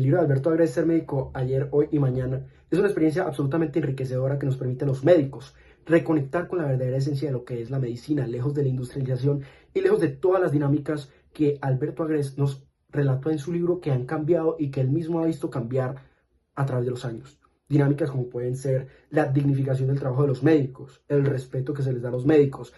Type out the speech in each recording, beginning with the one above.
libro de Alberto Agrest, Ser médico ayer, hoy y mañana, es una experiencia absolutamente enriquecedora que nos permite a los médicos reconectar con la verdadera esencia de lo que es la medicina, lejos de la industrialización y lejos de todas las dinámicas que Alberto Agrest nos relató en su libro, que han cambiado y que él mismo ha visto cambiar a través de los años. Dinámicas como pueden ser la dignificación del trabajo de los médicos, el respeto que se les da a los médicos,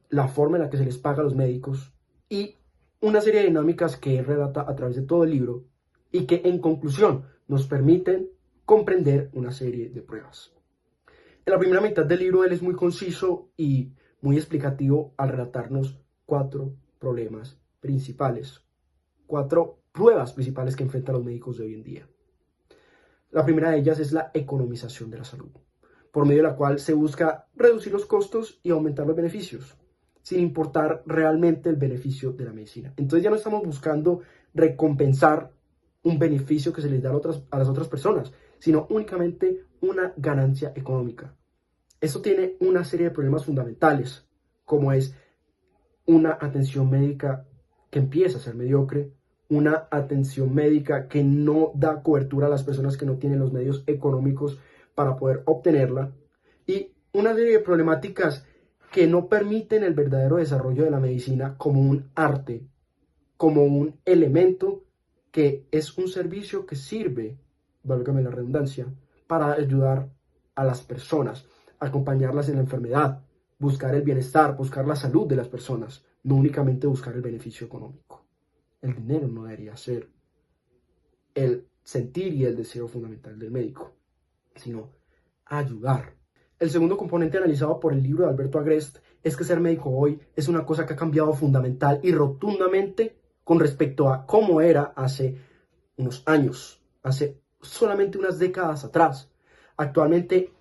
la forma en la que se les paga a los médicos y una serie de dinámicas que él relata a través de todo el libro y que en conclusión nos permiten comprender una serie de pruebas. En la primera mitad del libro él es muy conciso y muy explicativo al relatarnos 4 problemas principales, 4 pruebas principales que enfrentan los médicos de hoy en día. La primera de ellas es la economización de la salud, por medio de la cual se busca reducir los costos y aumentar los beneficios, sin importar realmente el beneficio de la medicina. Entonces ya no estamos buscando recompensar un beneficio que se les da a las otras personas, sino únicamente una ganancia económica. Esto tiene una serie de problemas fundamentales, como es una atención médica que empieza a ser mediocre, una atención médica que no da cobertura a las personas que no tienen los medios económicos para poder obtenerla, y una serie de problemáticas que no permiten el verdadero desarrollo de la medicina como un arte, como un elemento que es un servicio que sirve, válgame la redundancia, para ayudar a las personas, acompañarlas en la enfermedad, buscar el bienestar, buscar la salud de las personas, no únicamente buscar el beneficio económico. El dinero no debería ser el sentir y el deseo fundamental del médico, sino ayudar. El segundo componente analizado por el libro de Alberto Agrest es que ser médico hoy es una cosa que ha cambiado fundamental y rotundamente con respecto a cómo era hace unos años, hace solamente unas décadas atrás. Actualmente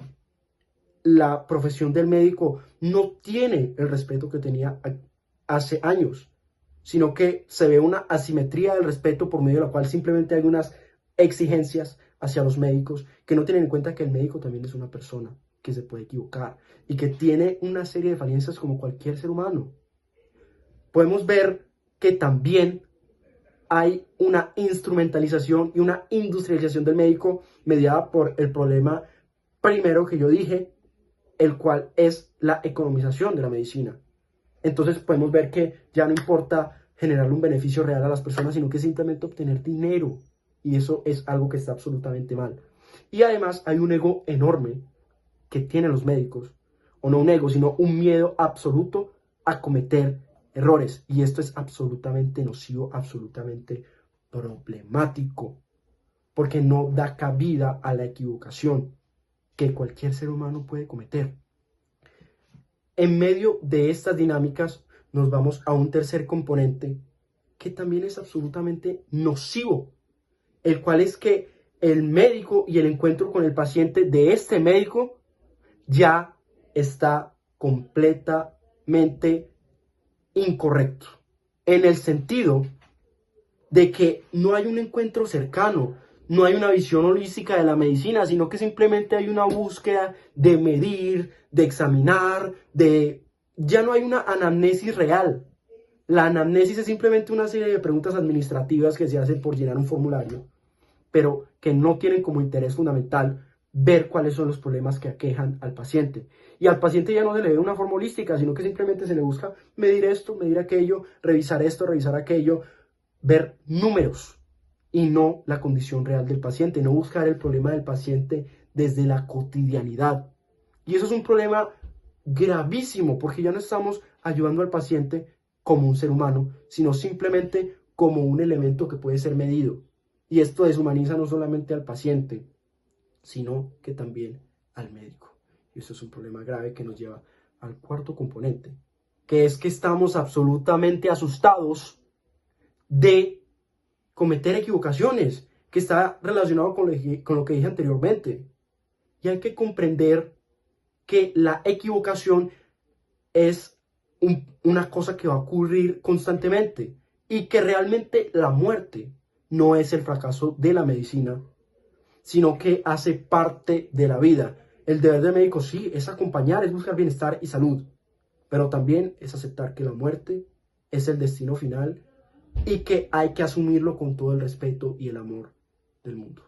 la profesión del médico no tiene el respeto que tenía hace años, sino que se ve una asimetría del respeto por medio de la cual simplemente hay unas exigencias hacia los médicos que no tienen en cuenta que el médico también es una persona que se puede equivocar y que tiene una serie de falencias como cualquier ser humano. Podemos ver que también hay una instrumentalización y una industrialización del médico mediada por el problema primero que yo dije, el cual es la economización de la medicina. Entonces podemos ver que ya no importa generar un beneficio real a las personas, sino que simplemente obtener dinero. Y eso es algo que está absolutamente mal. Y además hay un ego enorme que tienen los médicos, o no un ego, sino un miedo absoluto a cometer errores. Y esto es absolutamente nocivo, absolutamente problemático, porque no da cabida a la equivocación que cualquier ser humano puede cometer. En medio de estas dinámicas nos vamos a un tercer componente que también es absolutamente nocivo, el cual es que el médico y el encuentro con el paciente de este médico ya está completamente incorrecto, en el sentido de que no hay un encuentro cercano, no hay una visión holística de la medicina, sino que simplemente hay una búsqueda de medir, de examinar, ya no hay una anamnesis real. La anamnesis es simplemente una serie de preguntas administrativas que se hacen por llenar un formulario, pero que no tienen como interés fundamental ver cuáles son los problemas que aquejan al paciente. Y al paciente ya no se le ve una forma holística, sino que simplemente se le busca medir esto, medir aquello, revisar esto, revisar aquello, ver números y no la condición real del paciente, no buscar el problema del paciente desde la cotidianidad. Y eso es un problema gravísimo, porque ya no estamos ayudando al paciente como un ser humano, sino simplemente como un elemento que puede ser medido. Y esto deshumaniza no solamente al paciente, sino que también al médico. Y eso es un problema grave que nos lleva al cuarto componente, que es que estamos absolutamente asustados de cometer equivocaciones, que está relacionado con lo que dije anteriormente. Y hay que comprender que la equivocación es una cosa que va a ocurrir constantemente y que realmente la muerte no es el fracaso de la medicina, sino que hace parte de la vida. El deber del médico sí es acompañar, es buscar bienestar y salud, pero también es aceptar que la muerte es el destino final y que hay que asumirlo con todo el respeto y el amor del mundo.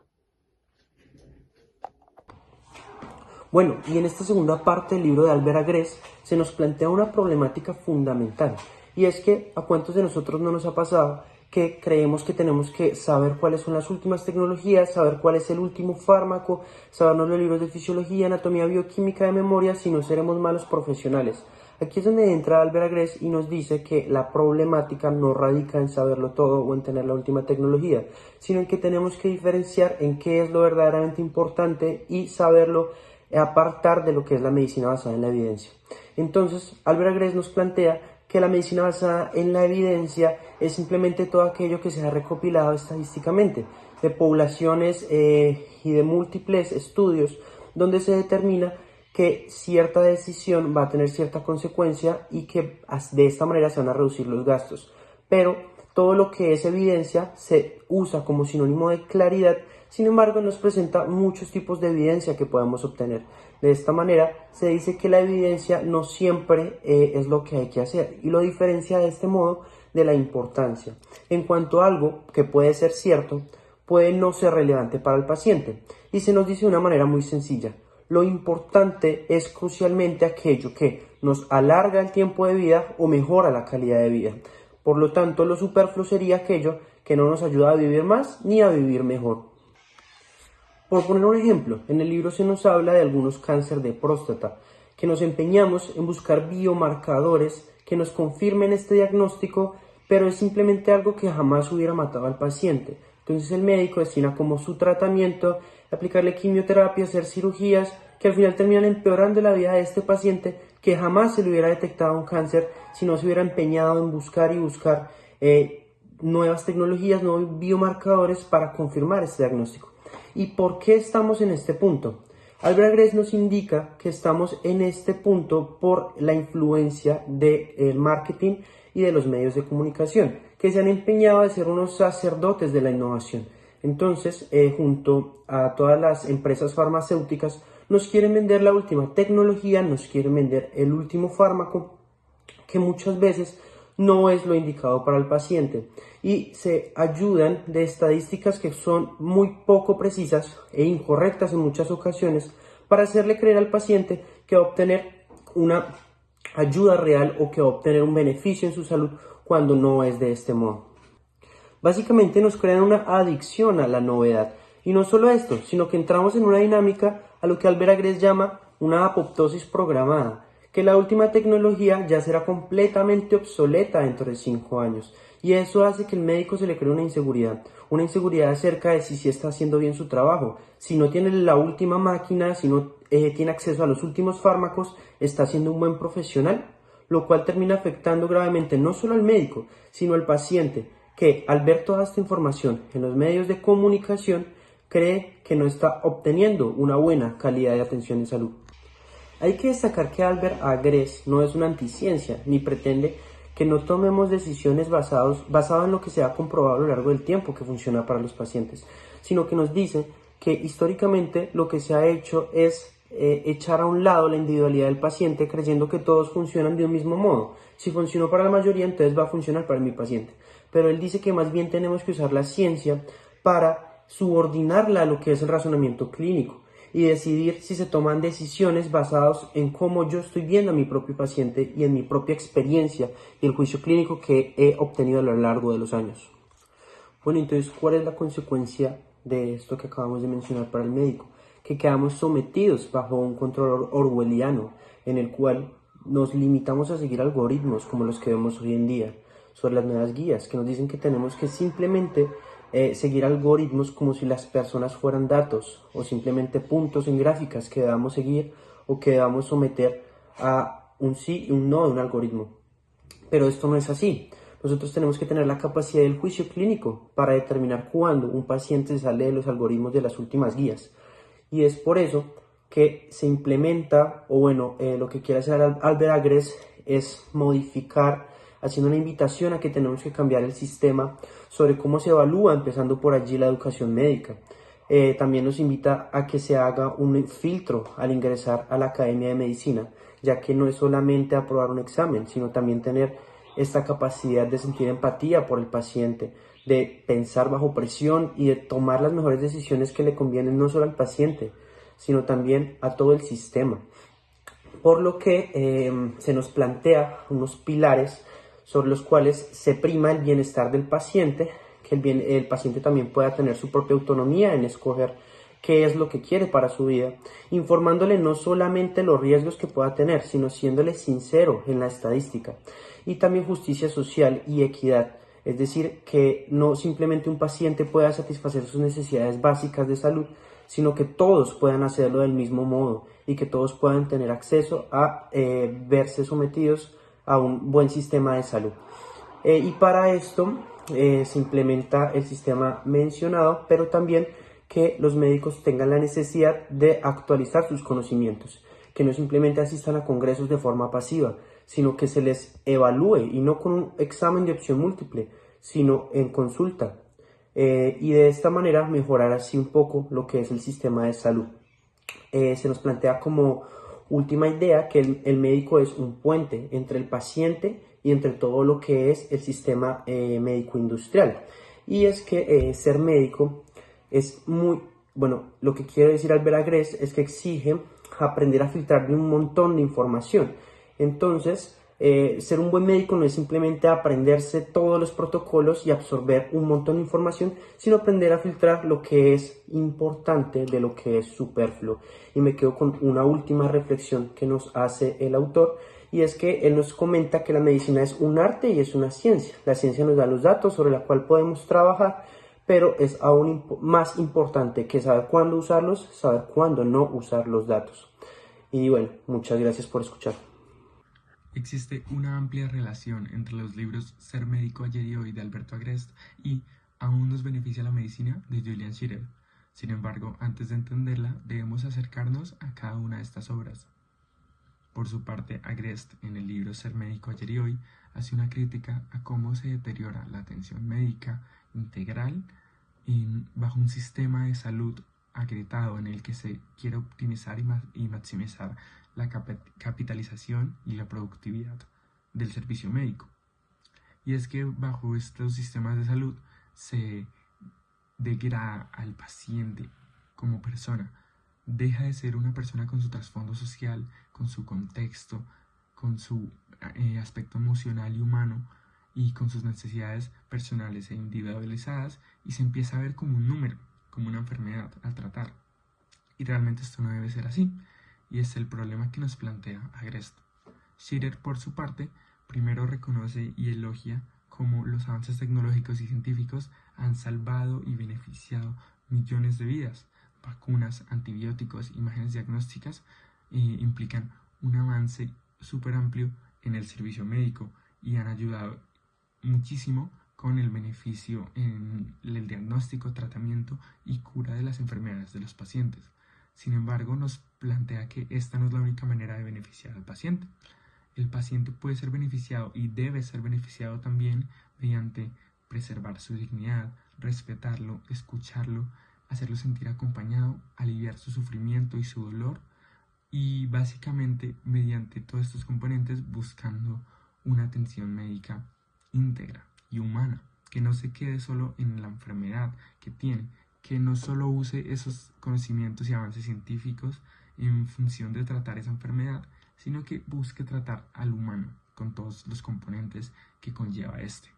Bueno, y en esta segunda parte del libro de Albert Agrès se nos plantea una problemática fundamental, y es que a cuántos de nosotros no nos ha pasado que creemos que tenemos que saber cuáles son las últimas tecnologías, saber cuál es el último fármaco, sabernos los libros de fisiología, anatomía, bioquímica de memoria, si no seremos malos profesionales. Aquí es donde entra Albert Agrès y nos dice que la problemática no radica en saberlo todo o en tener la última tecnología, sino en que tenemos que diferenciar en qué es lo verdaderamente importante y saberlo apartar de lo que es la medicina basada en la evidencia. Entonces, Albert Agrès nos plantea que la medicina basada en la evidencia es simplemente todo aquello que se ha recopilado estadísticamente de poblaciones y de múltiples estudios donde se determina que cierta decisión va a tener cierta consecuencia y que de esta manera se van a reducir los gastos. Pero todo lo que es evidencia se usa como sinónimo de claridad. Sin embargo, nos presenta muchos tipos de evidencia que podemos obtener. De esta manera, se dice que la evidencia no siempre es lo que hay que hacer y lo diferencia de este modo de la importancia. En cuanto a algo que puede ser cierto, puede no ser relevante para el paciente. Y se nos dice de una manera muy sencilla. Lo importante es crucialmente aquello que nos alarga el tiempo de vida o mejora la calidad de vida. Por lo tanto, lo superfluo sería aquello que no nos ayuda a vivir más ni a vivir mejor. Por poner un ejemplo, en el libro se nos habla de algunos cánceres de próstata, que nos empeñamos en buscar biomarcadores que nos confirmen este diagnóstico, pero es simplemente algo que jamás hubiera matado al paciente. Entonces el médico destina como su tratamiento aplicarle quimioterapia, hacer cirugías, que al final terminan empeorando la vida de este paciente, que jamás se le hubiera detectado un cáncer si no se hubiera empeñado en buscar nuevas tecnologías, nuevos biomarcadores para confirmar este diagnóstico. ¿Y por qué estamos en este punto? Albert Agrès nos indica que estamos en este punto por la influencia del marketing y de los medios de comunicación, que se han empeñado a ser unos sacerdotes de la innovación. Entonces, junto a todas las empresas farmacéuticas, nos quieren vender la última tecnología, nos quieren vender el último fármaco, que muchas veces no es lo indicado para el paciente, y se ayudan de estadísticas que son muy poco precisas e incorrectas en muchas ocasiones para hacerle creer al paciente que va a obtener una ayuda real o que va a obtener un beneficio en su salud cuando no es de este modo. Básicamente nos crean una adicción a la novedad, y no solo esto, sino que entramos en una dinámica a lo que Albert Agrès llama una apoptosis programada, que la última tecnología ya será completamente obsoleta dentro de 5 años, y eso hace que el médico se le cree una inseguridad acerca de si está haciendo bien su trabajo, si no tiene la última máquina, si no tiene acceso a los últimos fármacos, está siendo un buen profesional, lo cual termina afectando gravemente no solo al médico, sino al paciente, que al ver toda esta información en los medios de comunicación, cree que no está obteniendo una buena calidad de atención en salud. Hay que destacar que Albert Agrès no es una anticiencia, ni pretende que no tomemos decisiones basadas en lo que se ha comprobado a lo largo del tiempo que funciona para los pacientes, sino que nos dice que históricamente lo que se ha hecho es echar a un lado la individualidad del paciente creyendo que todos funcionan de un mismo modo. Si funcionó para la mayoría, entonces va a funcionar para mi paciente. Pero él dice que más bien tenemos que usar la ciencia para subordinarla a lo que es el razonamiento clínico y decidir si se toman decisiones basadas en cómo yo estoy viendo a mi propio paciente y en mi propia experiencia y el juicio clínico que he obtenido a lo largo de los años. Bueno, entonces, ¿cuál es la consecuencia de esto que acabamos de mencionar para el médico? Que quedamos sometidos bajo un control orwelliano en el cual nos limitamos a seguir algoritmos como los que vemos hoy en día sobre las nuevas guías, que nos dicen que tenemos que simplemente seguir algoritmos como si las personas fueran datos o simplemente puntos en gráficas que debamos seguir o que debamos someter a un sí y un no de un algoritmo. Pero esto no es así. Nosotros tenemos que tener la capacidad del juicio clínico para determinar cuándo un paciente sale de los algoritmos de las últimas guías. Y es por eso que se implementa, lo que quiere hacer Albert Agrès es modificar, haciendo una invitación a que tenemos que cambiar el sistema sobre cómo se evalúa, empezando por allí la educación médica. También nos invita a que se haga un filtro al ingresar a la Academia de Medicina, ya que no es solamente aprobar un examen, sino también tener esta capacidad de sentir empatía por el paciente, de pensar bajo presión y de tomar las mejores decisiones que le convienen no solo al paciente, sino también a todo el sistema. Por lo que se nos plantea unos pilares sobre los cuales se prima el bienestar del paciente, que el paciente también pueda tener su propia autonomía en escoger qué es lo que quiere para su vida, informándole no solamente los riesgos que pueda tener, sino siéndole sincero en la estadística. Y también justicia social y equidad, es decir, que no simplemente un paciente pueda satisfacer sus necesidades básicas de salud, sino que todos puedan hacerlo del mismo modo y que todos puedan tener acceso a verse sometidos a un buen sistema de salud. Y para esto se implementa el sistema mencionado, pero también que los médicos tengan la necesidad de actualizar sus conocimientos, que no simplemente asistan a congresos de forma pasiva, sino que se les evalúe y no con un examen de opción múltiple, sino en consulta. Y de esta manera mejorar así un poco lo que es el sistema de salud. Se nos plantea como última idea que el médico es un puente entre el paciente y entre todo lo que es el sistema médico industrial. Y es que ser médico es muy, bueno, lo que quiere decir Albert Agrest es que exige aprender a filtrar de un montón de información. Entonces, ser un buen médico no es simplemente aprenderse todos los protocolos y absorber un montón de información, sino aprender a filtrar lo que es importante de lo que es superfluo. Y me quedo con una última reflexión que nos hace el autor, y es que él nos comenta que la medicina es un arte y es una ciencia. La ciencia nos da los datos sobre los cuales podemos trabajar, pero es aún más importante que saber cuándo usarlos, saber cuándo no usar los datos. Y bueno, muchas gracias por escuchar. Existe una amplia relación entre los libros Ser médico ayer y hoy de Alberto Agrest y Aún nos beneficia la medicina de Julian Scherer. Sin embargo, antes de entenderla, debemos acercarnos a cada una de estas obras. Por su parte, Agrest, en el libro Ser médico ayer y hoy, hace una crítica a cómo se deteriora la atención médica integral bajo un sistema de salud agrietado en el que se quiere optimizar y maximizar la capitalización y la productividad del servicio médico. Y es que bajo estos sistemas de salud se degrada al paciente como persona, deja de ser una persona con su trasfondo social, con su contexto, con su aspecto emocional y humano y con sus necesidades personales e individualizadas, y se empieza a ver como un número, como una enfermedad a tratar. Y realmente esto no debe ser así, y es el problema que nos plantea Agrest. Scherer, por su parte, primero reconoce y elogia cómo los avances tecnológicos y científicos han salvado y beneficiado millones de vidas. Vacunas, antibióticos, imágenes diagnósticas implican un avance súper amplio en el servicio médico y han ayudado muchísimo con el beneficio en el diagnóstico, tratamiento y cura de las enfermedades de los pacientes. Sin embargo, nos plantea que esta no es la única manera de beneficiar al paciente. El paciente puede ser beneficiado y debe ser beneficiado también mediante preservar su dignidad, respetarlo, escucharlo, hacerlo sentir acompañado, aliviar su sufrimiento y su dolor, y básicamente mediante todos estos componentes buscando una atención médica íntegra y humana, que no se quede solo en la enfermedad que tiene, que no solo use esos conocimientos y avances científicos en función de tratar esa enfermedad, sino que busque tratar al humano con todos los componentes que conlleva este.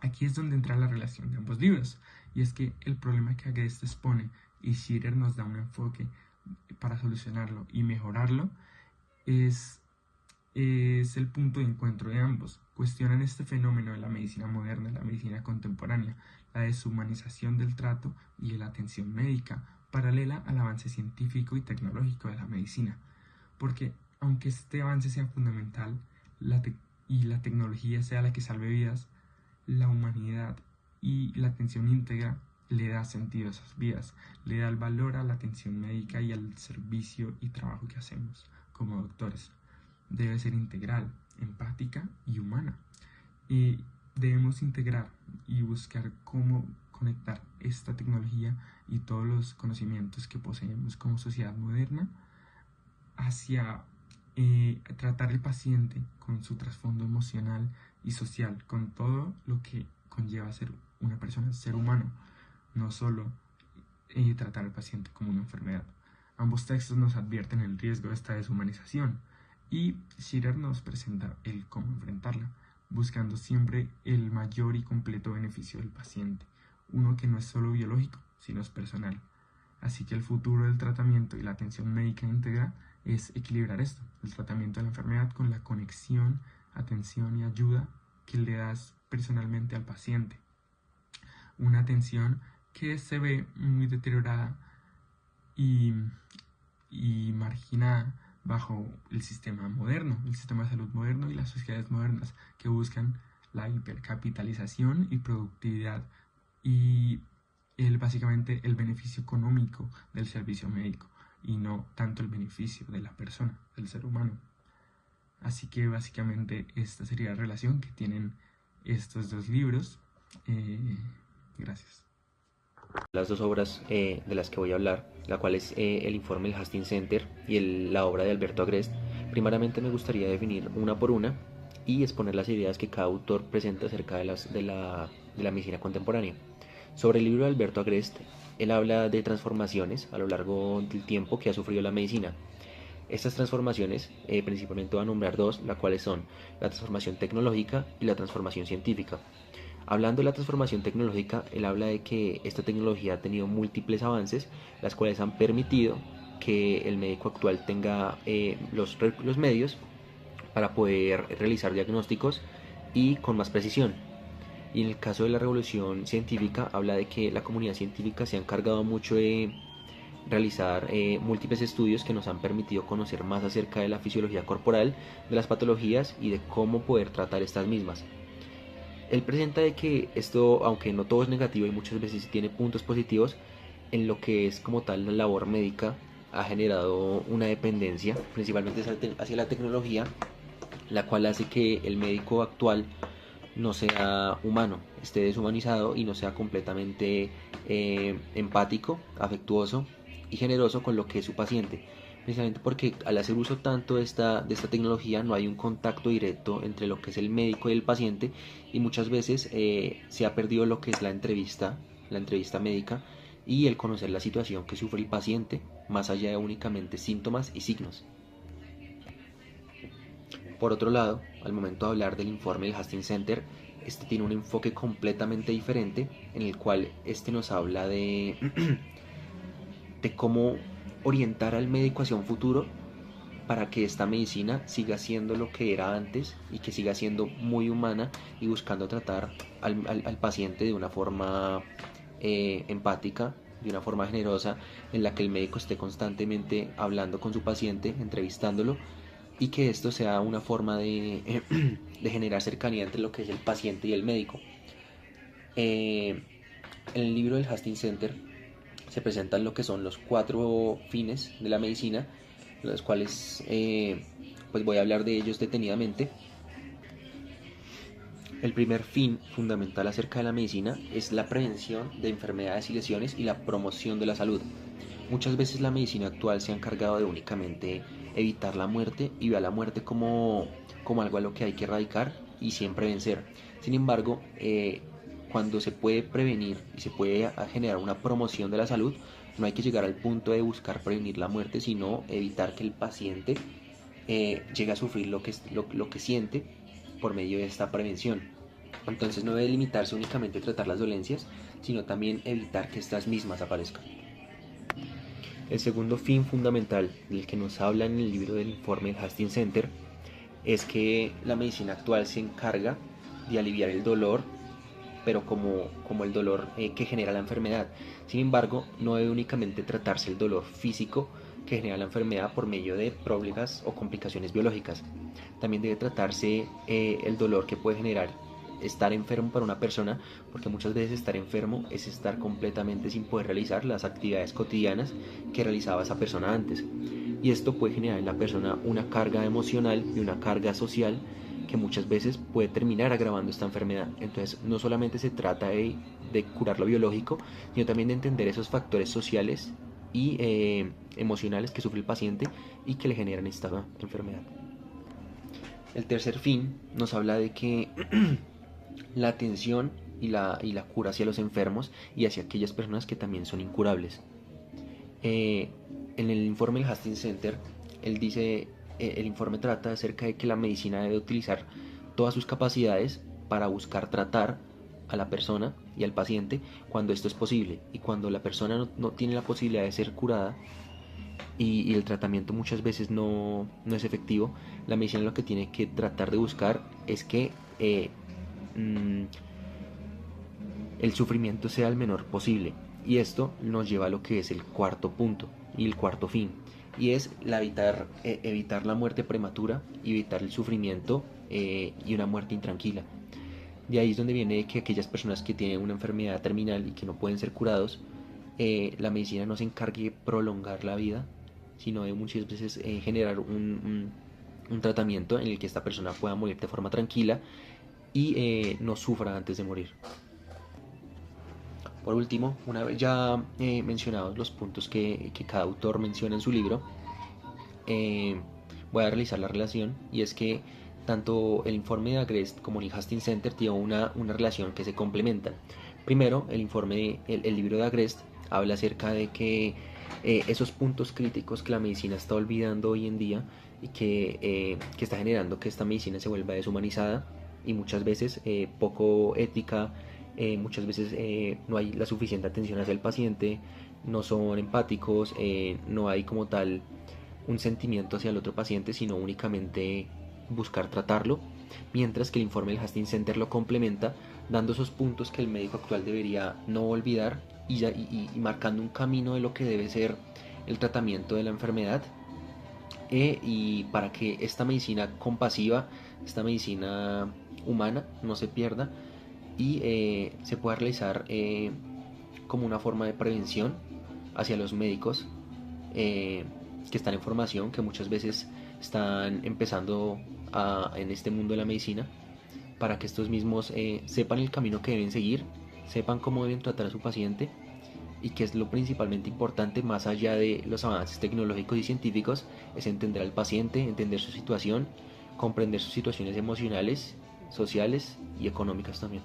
Aquí es donde entra la relación de ambos libros, y es que el problema que Agrest expone y Scherer nos da un enfoque para solucionarlo y mejorarlo es el punto de encuentro de ambos. Cuestionan este fenómeno de la medicina moderna, la medicina contemporánea, la deshumanización del trato y de la atención médica, paralela al avance científico y tecnológico de la medicina. Porque aunque este avance sea fundamental y la tecnología sea la que salve vidas, la humanidad y la atención íntegra le da sentido a esas vidas, le da el valor a la atención médica y al servicio y trabajo que hacemos como doctores. Debe ser integral, empática y humana. Y debemos integrar y buscar cómo conectar esta tecnología y todos los conocimientos que poseemos como sociedad moderna hacia tratar el paciente con su trasfondo emocional y social, con todo lo que conlleva ser una persona, ser humano, no solo tratar al paciente como una enfermedad. Ambos textos nos advierten el riesgo de esta deshumanización y Schirer nos presenta el cómo enfrentarla, buscando siempre el mayor y completo beneficio del paciente, uno que no es solo biológico, sino es personal. Así que el futuro del tratamiento y la atención médica íntegra es equilibrar esto, el tratamiento de la enfermedad con la conexión, atención y ayuda que le das personalmente al paciente. Una atención que se ve muy deteriorada y marginada bajo el sistema moderno, el sistema de salud moderno y las sociedades modernas que buscan la hipercapitalización y productividad y básicamente el beneficio económico del servicio médico y no tanto el beneficio de la persona, del ser humano. Así que básicamente esta sería la relación que tienen estos dos libros. Gracias. Las dos obras de las que voy a hablar, la cual es el informe del Hastings Center y la obra de Alberto Agrest. Primeramente me gustaría definir una por una y exponer las ideas que cada autor presenta acerca de la medicina contemporánea. Sobre el libro de Alberto Agrest, él habla de transformaciones a lo largo del tiempo que ha sufrido la medicina. Estas transformaciones principalmente voy a nombrar dos, las cuales son la transformación tecnológica y la transformación científica. Hablando de la transformación tecnológica, él habla de que esta tecnología ha tenido múltiples avances, las cuales han permitido que el médico actual tenga los medios para poder realizar diagnósticos y con más precisión. Y en el caso de la revolución científica, habla de que la comunidad científica se ha encargado mucho de realizar múltiples estudios que nos han permitido conocer más acerca de la fisiología corporal, de las patologías y de cómo poder tratar estas mismas. Él presenta de que esto, aunque no todo es negativo y muchas veces tiene puntos positivos, en lo que es como tal la labor médica ha generado una dependencia, principalmente hacia la tecnología, la cual hace que el médico actual no sea humano, esté deshumanizado y no sea completamente empático, afectuoso y generoso con lo que es su paciente. Precisamente porque al hacer uso tanto de esta tecnología no hay un contacto directo entre lo que es el médico y el paciente y muchas veces se ha perdido lo que es la entrevista médica y el conocer la situación que sufre el paciente más allá de únicamente síntomas y signos. Por otro lado, al momento de hablar del informe del Hastings Center, este tiene un enfoque completamente diferente en el cual este nos habla de cómo orientar al médico hacia un futuro para que esta medicina siga siendo lo que era antes y que siga siendo muy humana y buscando tratar al paciente de una forma empática, de una forma generosa, en la que el médico esté constantemente hablando con su paciente, entrevistándolo, y que esto sea una forma de generar cercanía entre lo que es el paciente y el médico. En el libro del Hastings Center se presentan lo que son los 4 fines de la medicina, los cuales pues voy a hablar de ellos detenidamente. El primer fin fundamental acerca de la medicina es la prevención de enfermedades y lesiones y la promoción de la salud. Muchas veces la medicina actual se ha encargado de únicamente evitar la muerte y ve a la muerte como algo a lo que hay que erradicar y siempre vencer. Sin embargo, cuando se puede prevenir y se puede generar una promoción de la salud, no hay que llegar al punto de buscar prevenir la muerte, sino evitar que el paciente llegue a sufrir lo que siente por medio de esta prevención. Entonces no debe limitarse únicamente a tratar las dolencias, sino también evitar que estas mismas aparezcan. El segundo fin fundamental del que nos habla en el libro del informe del Hastings Center es que la medicina actual se encarga de aliviar el dolor, pero como el dolor que genera la enfermedad. Sin embargo, no debe únicamente tratarse el dolor físico que genera la enfermedad por medio de problemas o complicaciones biológicas. También debe tratarse el dolor que puede generar estar enfermo para una persona, porque muchas veces estar enfermo es estar completamente sin poder realizar las actividades cotidianas que realizaba esa persona antes. Y esto puede generar en la persona una carga emocional y una carga social que muchas veces puede terminar agravando esta enfermedad. Entonces no solamente se trata de curar lo biológico, sino también de entender esos factores sociales y emocionales que sufre el paciente y que le generan esta enfermedad. El tercer fin nos habla de que la atención y la cura hacia los enfermos y hacia aquellas personas que también son incurables. En el informe del Hastings Center, él dice, el informe trata acerca de que la medicina debe utilizar todas sus capacidades para buscar tratar a la persona y al paciente cuando esto es posible, y cuando la persona no tiene la posibilidad de ser curada y el tratamiento muchas veces no es efectivo, la medicina lo que tiene que tratar de buscar es que el sufrimiento sea el menor posible. Y esto nos lleva a lo que es el cuarto punto y el cuarto fin, y es evitar la muerte prematura, evitar el sufrimiento y una muerte intranquila. De ahí es donde viene que aquellas personas que tienen una enfermedad terminal y que no pueden ser curados, la medicina no se encargue de prolongar la vida, sino de muchas veces generar un tratamiento en el que esta persona pueda morir de forma tranquila y no sufra antes de morir. Por último, una vez ya mencionados los puntos que cada autor menciona en su libro, voy a realizar la relación, y es que tanto el informe de Agrest como el Hastings Center tienen una relación que se complementan. Primero, el libro de Agrest habla acerca de que esos puntos críticos que la medicina está olvidando hoy en día y que está generando que esta medicina se vuelva deshumanizada y muchas veces poco ética. Muchas veces no hay la suficiente atención hacia el paciente, no son empáticos, no hay como tal un sentimiento hacia el otro paciente, sino únicamente buscar tratarlo, mientras que el informe del Hastings Center lo complementa, dando esos puntos que el médico actual debería no olvidar y marcando un camino de lo que debe ser el tratamiento de la enfermedad, y para que esta medicina compasiva, esta medicina humana no se pierda y se pueda realizar como una forma de prevención hacia los médicos que están en formación, que muchas veces están empezando en este mundo de la medicina, para que estos mismos sepan el camino que deben seguir, sepan cómo deben tratar a su paciente, y que es lo principalmente importante, más allá de los avances tecnológicos y científicos, es entender al paciente, entender su situación, comprender sus situaciones emocionales, sociales y económicas también.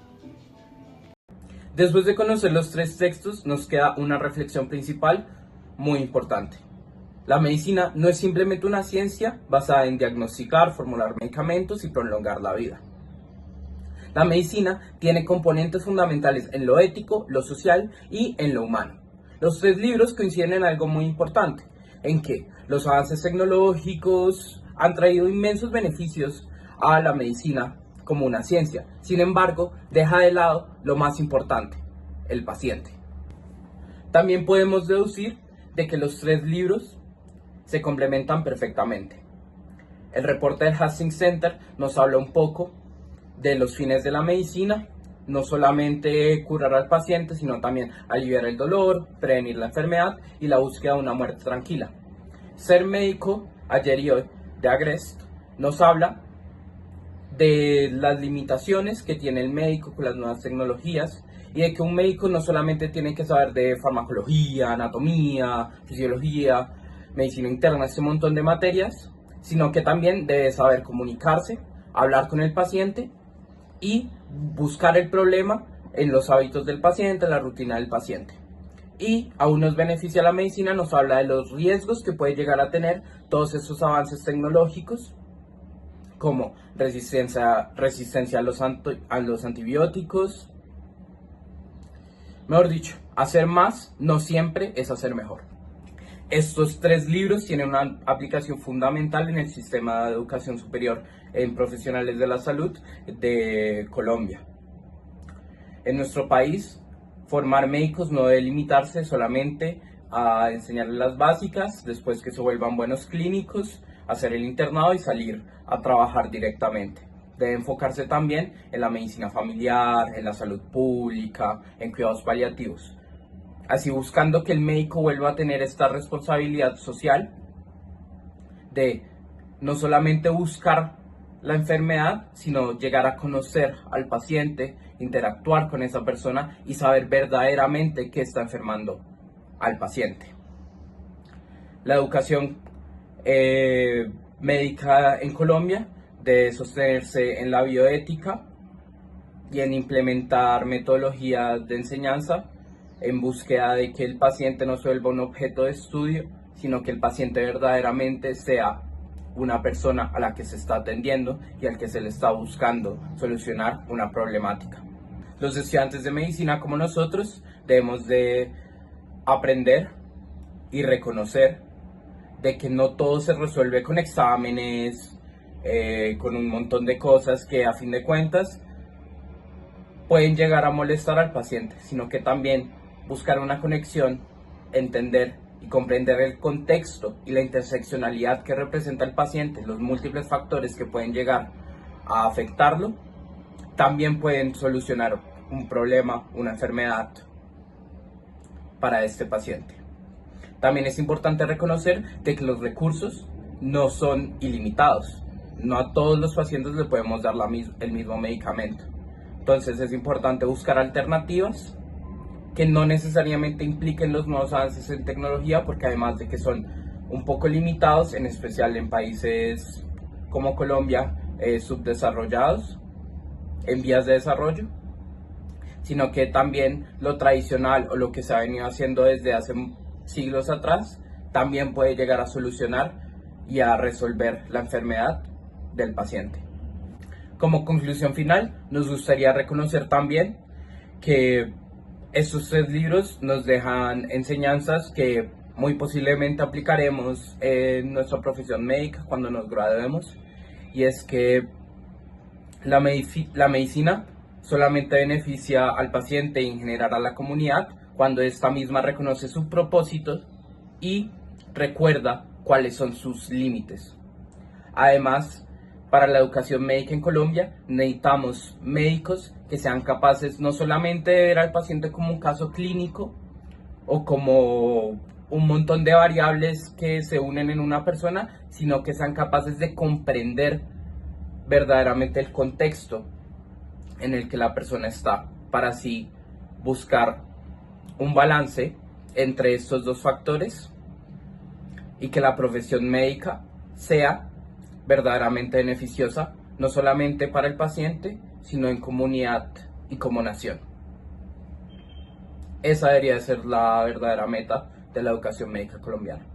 Después de conocer los tres textos, nos queda una reflexión principal muy importante. La medicina no es simplemente una ciencia basada en diagnosticar, formular medicamentos y prolongar la vida. La medicina tiene componentes fundamentales en lo ético, lo social y en lo humano. Los tres libros coinciden en algo muy importante, en que los avances tecnológicos han traído inmensos beneficios a la medicina como una ciencia. Sin embargo, deja de lado lo más importante, el paciente. También podemos deducir de que los tres libros se complementan perfectamente. El reporte del Hastings Center nos habla un poco de los fines de la medicina, no solamente curar al paciente, sino también aliviar el dolor, prevenir la enfermedad y la búsqueda de una muerte tranquila. Ser médico, ayer y hoy, de Agrest, nos habla de las limitaciones que tiene el médico con las nuevas tecnologías, y de que un médico no solamente tiene que saber de farmacología, anatomía, fisiología, medicina interna, este montón de materias, sino que también debe saber comunicarse, hablar con el paciente y buscar el problema en los hábitos del paciente, en la rutina del paciente. Y aún nos beneficia la medicina, nos habla de los riesgos que puede llegar a tener todos esos avances tecnológicos, como resistencia a los antibióticos. Mejor dicho, hacer más no siempre es hacer mejor. Estos tres libros tienen una aplicación fundamental en el sistema de educación superior en profesionales de la salud de Colombia. En nuestro país, formar médicos no debe limitarse solamente a enseñarles las básicas, después que se vuelvan buenos clínicos, hacer el internado y salir a trabajar directamente. Debe enfocarse también en la medicina familiar, en la salud pública, en cuidados paliativos. Así buscando que el médico vuelva a tener esta responsabilidad social de no solamente buscar la enfermedad, sino llegar a conocer al paciente, interactuar con esa persona y saber verdaderamente qué está enfermando al paciente. La educación médica en Colombia debe sostenerse en la bioética, y en implementar metodologías de enseñanza en búsqueda de que el paciente no se vuelva un objeto de estudio, sino que el paciente verdaderamente sea una persona a la que se está atendiendo y al que se le está buscando solucionar una problemática. Los estudiantes de medicina como nosotros debemos de aprender y reconocer de que no todo se resuelve con exámenes, con un montón de cosas que a fin de cuentas pueden llegar a molestar al paciente, sino que también buscar una conexión, entender y comprender el contexto y la interseccionalidad que representa el paciente, los múltiples factores que pueden llegar a afectarlo, también pueden solucionar un problema, una enfermedad para este paciente. También es importante reconocer de que los recursos no son ilimitados. No a todos los pacientes le podemos dar el mismo medicamento. Entonces es importante buscar alternativas que no necesariamente impliquen los nuevos avances en tecnología, porque además de que son un poco limitados, en especial en países como Colombia, subdesarrollados, en vías de desarrollo, sino que también lo tradicional o lo que se ha venido haciendo desde hace siglos atrás también puede llegar a solucionar y a resolver la enfermedad del paciente. Como conclusión final, nos gustaría reconocer también que estos 3 libros nos dejan enseñanzas que muy posiblemente aplicaremos en nuestra profesión médica cuando nos graduemos, y es que la medicina solamente beneficia al paciente y en general a la comunidad cuando esta misma reconoce sus propósitos y recuerda cuáles son sus límites. Además, para la educación médica en Colombia necesitamos médicos que sean capaces no solamente de ver al paciente como un caso clínico o como un montón de variables que se unen en una persona, sino que sean capaces de comprender verdaderamente el contexto en el que la persona está, para así buscar un balance entre estos 2 factores y que la profesión médica sea verdaderamente beneficiosa, no solamente para el paciente, sino en comunidad y como nación. Esa debería ser la verdadera meta de la educación médica colombiana.